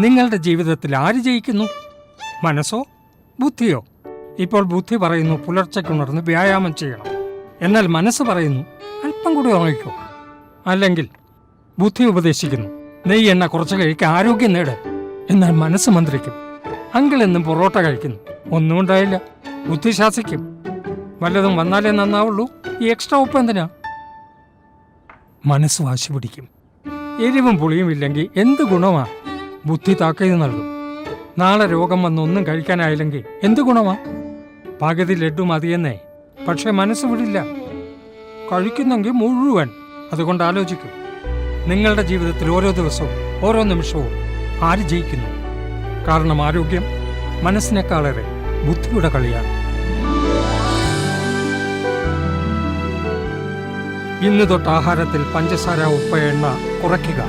നിങ്ങളുടെ ജീവിതത്തിൽ ആര് ജയിക്കുന്നു? മനസ്സോ ബുദ്ധിയോ? ഇപ്പോൾ ബുദ്ധി പറയുന്നു പുലർച്ചയ്ക്കുണർന്ന് വ്യായാമം ചെയ്യണം. എന്നാൽ മനസ്സ് പറയുന്നു അല്പം കൂടി ഉറങ്ങിക്കോ. അല്ലെങ്കിൽ ബുദ്ധി ഉപദേശിക്കുന്നു നെയ്യ് എണ്ണ കുറച്ച് കഴിക്കാൻ ആരോഗ്യം നേട്. എന്നാൽ മനസ്സ് മന്ത്രിക്കും അങ്കിൾ എന്നും പൊറോട്ട കഴിക്കുന്നു, ഒന്നും ഉണ്ടായില്ല. ബുദ്ധി ശാസിക്കും വല്ലതും വന്നാലേ നന്നാവുള്ളൂ, ഈ എക്സ്ട്രാ ഉപ്പ് എന്തിനാ? മനസ്സ് വാശി പിടിക്കും എരിവും പുളിയും ഇല്ലെങ്കിൽ എന്ത് ഗുണമാ? ബുദ്ധി താക്കീത് നൽകും. നാളെ രോഗം വന്ന് ഒന്നും കഴിക്കാനായില്ലെങ്കിൽ എന്ത് ഗുണമാ? പകുതി ലഡ്ഡു മതിയെന്നേ, പക്ഷെ മനസ്സ് വിടില്ല. കഴിക്കുന്നെങ്കിൽ മുഴുവൻ. അതുകൊണ്ട് ആലോചിക്കൂ, നിങ്ങളുടെ ജീവിതത്തിൽ ഓരോ ദിവസവും ഓരോ നിമിഷവും ആര് ജയിക്കുന്നു? കാരണം ആരോഗ്യം മനസ്സിനേക്കാളേറെ ബുദ്ധിയുടെ കളിയാണ്. ഇന്ന് തൊട്ട് ആഹാരത്തിൽ പഞ്ചസാര, ഉപ്പ്, എണ്ണ കുറയ്ക്കുക.